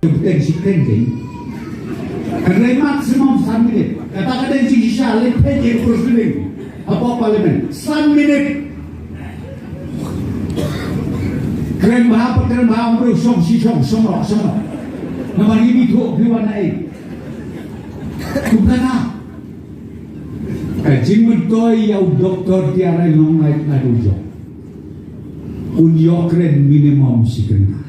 Bukan si kencing. Karena maksimum 1 minit. Kata-kata si Isha lepet yang kursuling. Apa parlimen? 1 minit. Keren bahapa mereka song. Nama ini tu biwan naik. Bukan ah. Kajing mentoi yang doktor tiara long naik adujo. Unyo keren minimum si kena.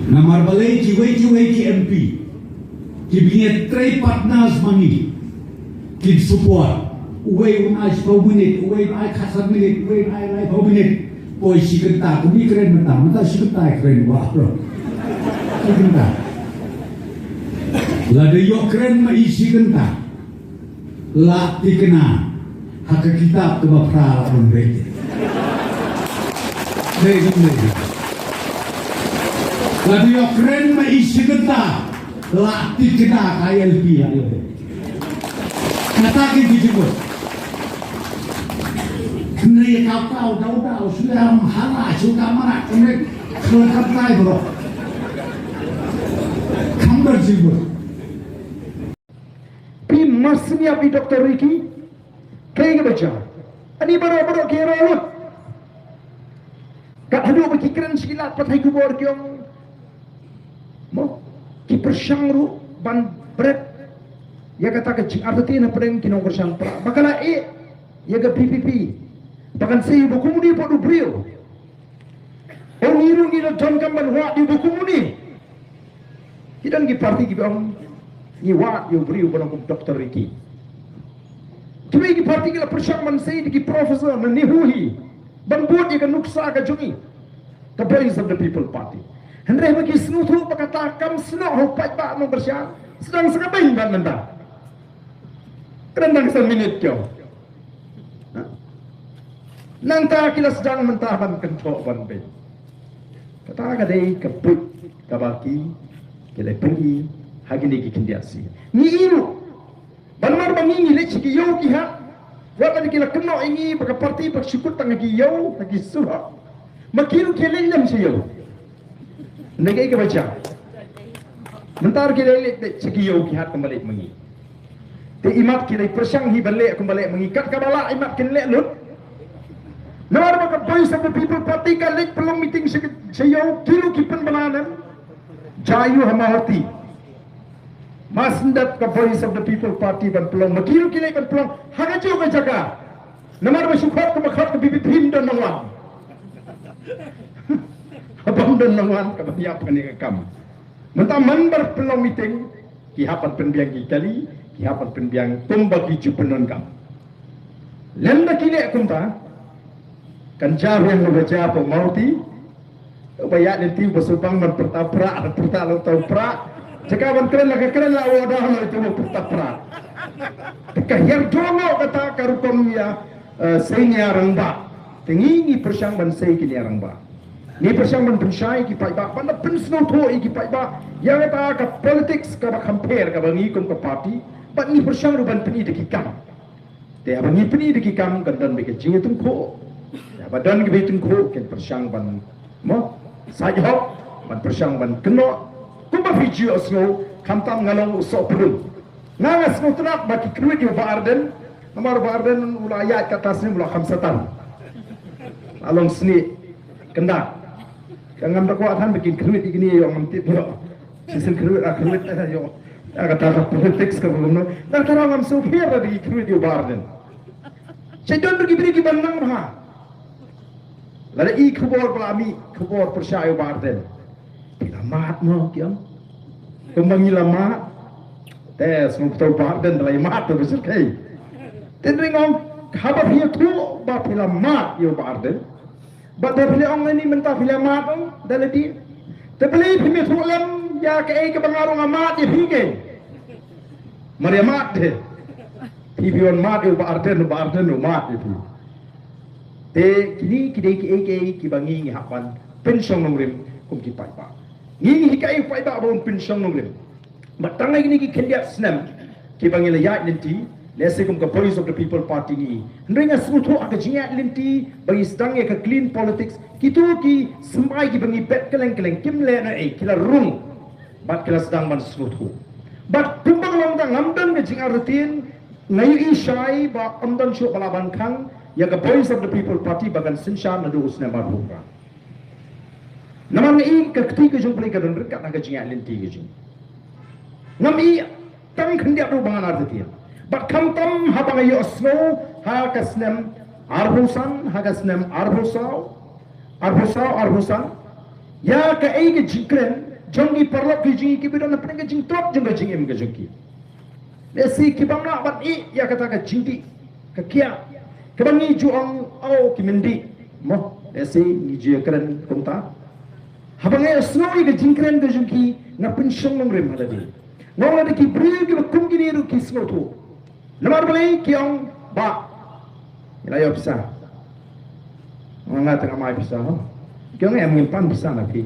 Namar balai ciwai MP. Kibinget 3 partners mani. Kib support. Uwe unai 10 minit. Uwe unai kasar minit. Uwe unai 10 minit. Poi si kena. Kami keren mentah si kena keren wah bro. Si kena. Lada yok keren maisi kena. La dikena. Hak kitab kebapra memberi. Lagi. Lagi yang keren maisi kita, latih kita KLP ayo. Kata kita disebut. Kena kau tahu sudah mahala suka mana kena kelakar tay bro. Kamu disebut. Pi masnya pi Dr. Ricky, kayak baca. Ani baru kira lo. Kat hadu berkikiran sekilat patai kubur kiong. Mo kipersang ru ban berat. Ya kata kecil arti na pedeng kinong persang pra. Bakala ya ke PPP. Bahkan saya buku mudi pada beliau. Orang irung ila John Kamban wa di buku mudi. Kita ngi parti kiong ni wa yo beliau pada Dr. Ricky. Kita ngi parti kila persang man saya di profesor menihui. Banbuat dia nuksa ke jungi. The Voice of the People Party. Hendrai bagi senutu berkata kam senok hupat pak no bersya. Sedang sekabing ban mentah. Kerendang 1 minit kau. Nangta kila sedang mentah ban kentok ban be. Kata kadai keput kabaki kila pergi hagi ni kindiasi. Ni iru. Banmar bangingi lek ki yo ki ha. Wala kila kena ingi baka parti bak syukur tang lagi yau lagi surah. Makiru kelen lam siyo. Nagai ke baca. Mentar kila lek segi yau ki hat kembali mengi. Te imat kila persang hi balik kembali mengi kat kabala imat kila lut. Nawar baka Voice of the People Party ka lek pelong meeting siyo kilo kipen balanan. Jayu hamahati. Masendat ke Voice of the People Party ban pelong makiru kile ban pelong hagajo ka jaga namar masukhat ke makhat ke bibit himdan nangwan abang dan nangwan ka biap ni kam mentah manbar pelong meeting ki hapan penbiang ki kali ki hapan penbiang tumbagi jupenon kam lenda kile kunta kan jar yang baca apa mauti bayat nanti basubang man pertapra pertalo tawpra cakapan keren lah wadah lah itu bertaprak. Kahir jono kata karukom ya senya rangba. Tengingi persang ban sei kini rangba. Ni persang ban pensai ki pai ba, ban pensno tho ki pai ba. Yang kata ka politics ka compare ka bangi kom ka party, ban ni persang ru ban peni de ki kam. Te abang ni peni de ki kam kan dan be ke jing tung ko. Ya badan ki be tung ko ken persang ban mo sajho ban persang ban keno Kumba video snow kamtam ngalong usop pelung. Nanga snow terak baki kruit yo Barden. Namar Barden ulayat katasnya mula 5 tan. Along seni kenda. Jangan berkuatan bikin kruit ini yo mantip yo. Sisin kruit yo. Ya kata politics ka belum. Nak tarang am supir di kruit yo Barden. Saya beri bandang ha. Lalu kubur pelami kubur persya yo Barden. Mat mo kiam kumbangi lama tes mo tau Barden dalai mat tu besar kai tendringong haba hiu tu ba pila mat yo Barden ba da pila ong ni mentah pila mat ong dalati te beli pimi tu lam ya ke bangarong mat ye hige maria mat de pibion mat yo Barden no mat ye te kini kidai ki bangi ngi hapan pensong nongrim kum ki pai ba Ngi hikai pai ba bon pensong nongrim. Matangai ni ki kendiat snam ki bangila ya linti lese kum ka Voice of the People Party ni. Ndringa smutu aga jingat linti bagi sedang ke clean politics kitu ki semai ki bangi bet keleng-keleng kim le na kila rung bat kila sedang ban selutu bat kumbang long tang amdan ke jing artin ngayu ishai ba amdan shu balaban kang ya ga Voice of the People Party bagan sinsha na do usne marhumra naman ngai ka ketiga jung play ka don rekat na ka jing alinti ke jing ngami tang khandia do bangan artin bat kam tam habang ayo snow ha kasnem arhusan ha kasnem arhusan ya ka ai ke jikren jongi parlok ki jingi ki bidon na penga jing trop jong jing em ke joki lesi ki bangna bat I ya kata ka jingti ka kia ka bangi juang au ki mendi mo lesi ni je kren kumta habangai snoi ke jingkren ke joki na pension nong rem haladi nong la ki bri ki kum ki ni ru ki snotu namar balai ki ong ba ilayo bisa ngata ka mai bisa ho kyong em ngimpan bisa na ki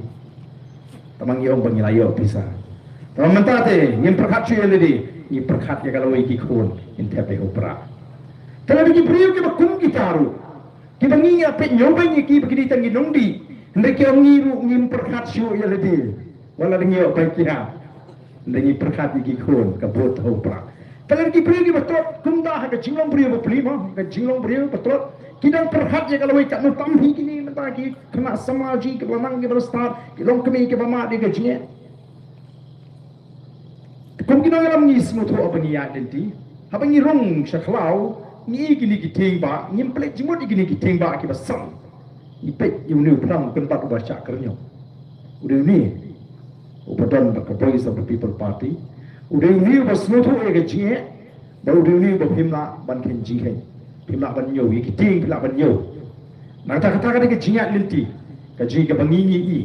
tamang yong bangilayo bisa tamang mentate ngim perkat chu yeledi ni perkat ya kalau iki khun in tepe opera kalau bagi brio ke bakum gitaru ki bangi ya pe nyobang ki begini tangi nongdi ndek yong ngiru ngim perkat chu yeledi wala dengi op kia ndengi perkat iki khun ka bot opera kalau bagi brio ke betot kumda ha ka jinglong brio beplima ka jinglong brio betot kidang perhat ya kalau ikat nutam hi kini mentah ki kena samaji ke lamang ke berstar ki long kemi ke bama de gajnya kum kina ngalam ni semua tu apa ni ya denti apa ni rong syaklau ni gini ki ting ba ngim plek jimut gini ki ting ba ki basam ni pek yu ni perang kan pak baca kernya udah ni upadan ba Voice of the People Party udah ni ba semua tu e gajnya ba udah ni ba himla ban ken jinghen pimla ban nyo ki ting pimla ban nyo na kata ke jingat linti ka jing ke bangingi I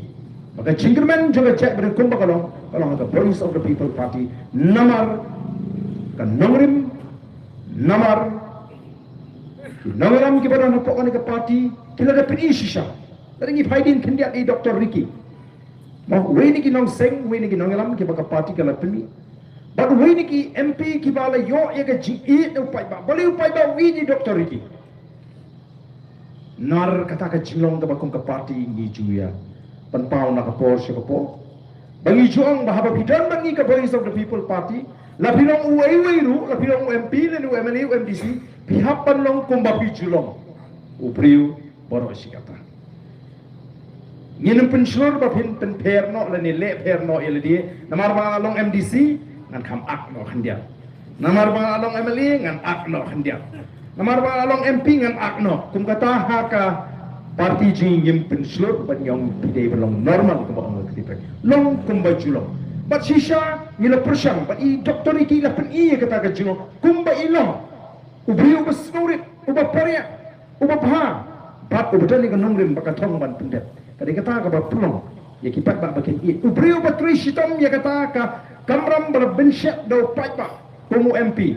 maka jingkerman juga cek berkum kalau ada Voice of the People Party namar kan nongrim namar nongram ki pada napok ke party kila dapat isisha dari ni faidin kendia di Dr. Ricky mau we ni ki nong seng we ni ki nongram ki baka party kala pili but we ni ki MP ki bala yo ya ga ji I upai ba boleh upai ba we ni Dr. Ricky nar kata ka jinglong ka bakong ka party ni juya panpau na ka por siya ka po bangi juang bahaba bidan bangi ka Voice of the People Party la bilong uway ru la bilong MP le MLA MDC pihapan long kumbapi julong upriu boro sikata ngin penslur ba pin pen perno la ni le perno ile di namar ba long MDC ngan kam ak no khandia namar ba long MLA ngan ak no khandia namar ba long MP ngan ak no kum kata ha ka parti jing yim penslur ban yong pide belong normal ko ba ngok tipe long kum ba julong bat shisha ngila persang bat I Dr. Iki la pen I kata ka julo kum ba ilong ubriu besnurit uba paria uba pha bat ubedan ni kanong rim baka thong ban pendet kadi kata ka ba pulong ya kipat ba bakin I ubriu ba trishitam ya kata ka kamram berbensyak do pai ba kumu MP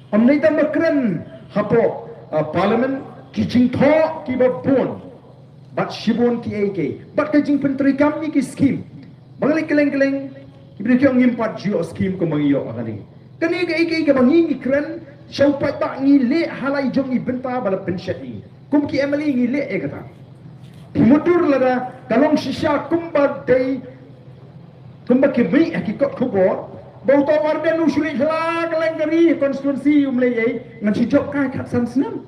amnai ta makran hapo parliament ki jing tho ki ba bon bat shibon ki AK bat ka jing pentri kam ni ki scheme bangali keleng-keleng ki bri kyong ngimpat jio scheme ko mangiyo akani kani ka AK ka bangi ni kran shau pai ba ni le halai jong ni benta bala pensyak ni kum ki MLA ni le e kata mudur lada kalong shisha kumba dei kumba ki mi hakikot kubo bau to warden usuli hla kaleng kari konstitusi umlei ai ngan si jok kai khat san snam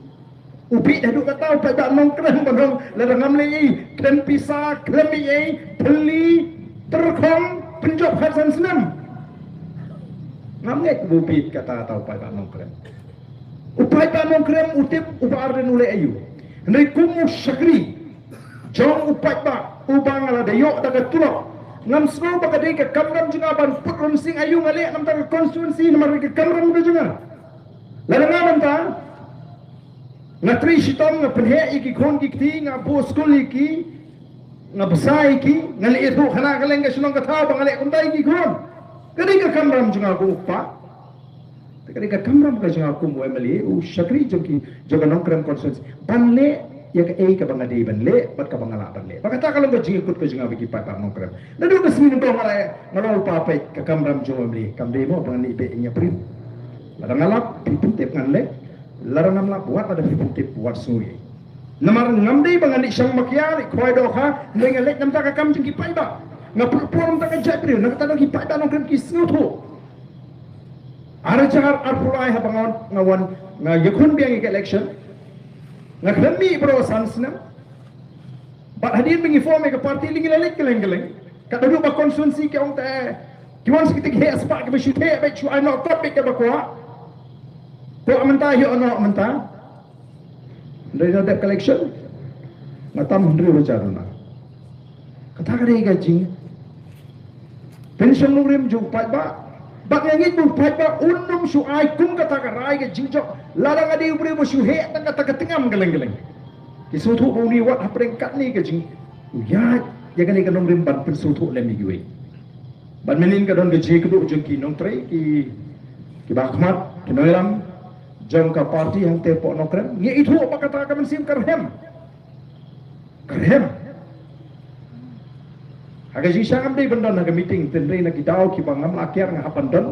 upi dah duk kata pai ba nong kran banong lada ngam lei kren pisa klemi ai peli terkhom penjok khat san snam ngam ngai upi kata tau pai ba nong kran upai ba nong kran utip uparden ulei ayu ndai kumu sakri jong upai ba ubang ala dayok daga tulok ngam semua baka dei ka kamram juga ban putron sing ayu ngale nam ta konstituensi namar ka kamram ka juga la ngam ta ngatri sitom nga penhe iki khon ki ti nga bo skul iki nga besai iki ngale itu khana kaleng ka sunong ka tha bangale kum dai ki khon kadi ka kamram juga ko upa kadi ka kamram ka juga ko mo MLA u shakri joki joga nongkram konstituensi banle ya ka ka bangade banle bat ka bangala banle bakata kalau ka jingkut ka juga bagi pat nongkram nadu ka smin ko ngalo pa pa ka kamram jo MLA kamde mo bangani be nya pri la ngalap piputip nganle larang namla buat ada piputip buat suri namar ngamde bangani sang makyari khoi do kha lenga lek nam ta ka kam jingki pai ba ngapur tak kejap beliau nak tanah hipat dan orang kisnu tu ada cara arpulai habangan ngawan ngayakun biang election ngakami bro sansna bat hadir menginform ke parti lingilelik keleng-keleng kat duduk ba konstituensi ke orang tak kiwan sekitik he aspak ke besyut he bet chu anak topik ke bakwa tu mentah yo anak mentah dari ada collection ngatam ndri wajaruna kata kare gaji pension nurim ju pat ba bak yang itu pat ba unum su ai kum kata karai ke jinjok larang adi ubri bo su he tak kata tengam geleng-geleng kisutu buni wat apringkat ni ke jing ya jangan ni kanong rimban pensutu lemi giwe ban menin ka don gaji keduk jengki nong tre ki bakmat ki noiram jong ka parti yang tepok nokrem ye itu apa kata ka mensim karhem aga ji sangam dei bandon aga meeting tendre na kidau ki bangam lakiar nga hapan don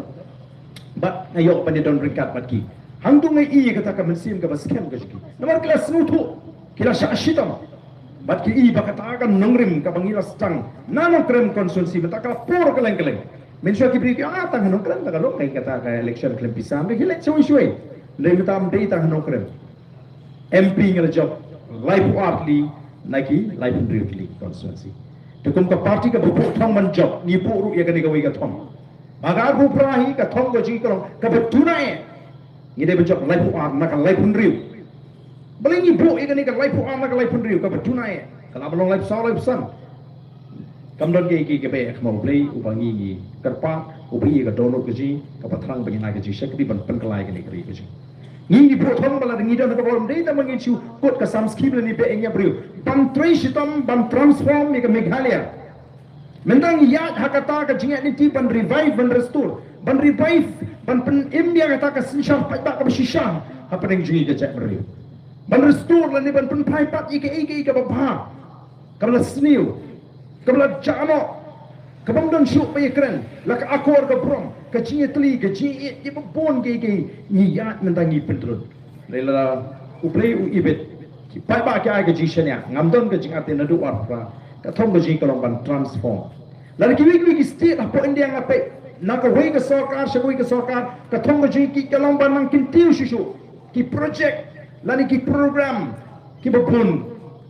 bat ngayo pan don ringkat bat ki hangtung ngai kata ka mensim ka baskem ka jiki nomor kelas nutu kila syashitam bat ki i bakatakan nongrim ka bangilas tang nanong krem konsumsi betakala pur keleng-keleng mensyo ki bri tang nong krem taka long kata ka election klem pisam be hilet suwi le utam dei tang nong krem MP ngel job life artly naki life really konsumsi tukum ka party ka bu thong man job ni pu ru ya ka ni ka wi ka thong bagar bu prahi ka thong go ji ka betuna e ni de job life art naka life real Belingi bro ikan ikan life anak life pun riu kabar tunai kalau belum life saw life sun kamdon ke be mau play ubangi ni kerpa ubi ka download keji kabar terang bagi nak keji sekali ban penkelai ke negeri keji ni bro thong bala ngi dan ka bolom dei ta mangin chu kot ka sam scheme ni be engya brio ban trisitam ban transform ni ka Meghalaya mentang ya hakata ka jingat ni ti ban revive ban restore ban revive ban pen India kata ka sinshar pa ka beshisha apa ning jingi ka cak brio ban restore la ni ban pun pai pat ike bapa kabla sniu kabla jamo kabang don shu pe kren la ka akor ka brom ka chi tli ka chi i bon ke ni ya mendangi pentrut lela uplay u ibet ki pai ba ka ga ji shanya ngam don ka jinga te na du ar pra ka thong ka ji ka long ban transform la ki wi state apo india ngape na ka wi ka sarkar shagui ka sarkar ka thong ka ji ki ka long ban mang kin tiu shu ki project lani ki program ki bapun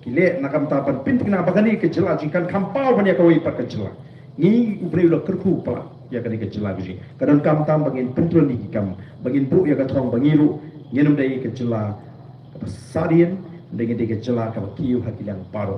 ki le nakam tapan pintik na bagani ke jela jingkan kampau banya kawai pak ke jela ni ubre ulo kerku pala ya kani ke jela gji kadon kam tam bangin pentro ni ki kam bangin bu ya ka thong bangiru nyenum dai ke jela ka sadian dengan ke jela ka kiu hakilang paro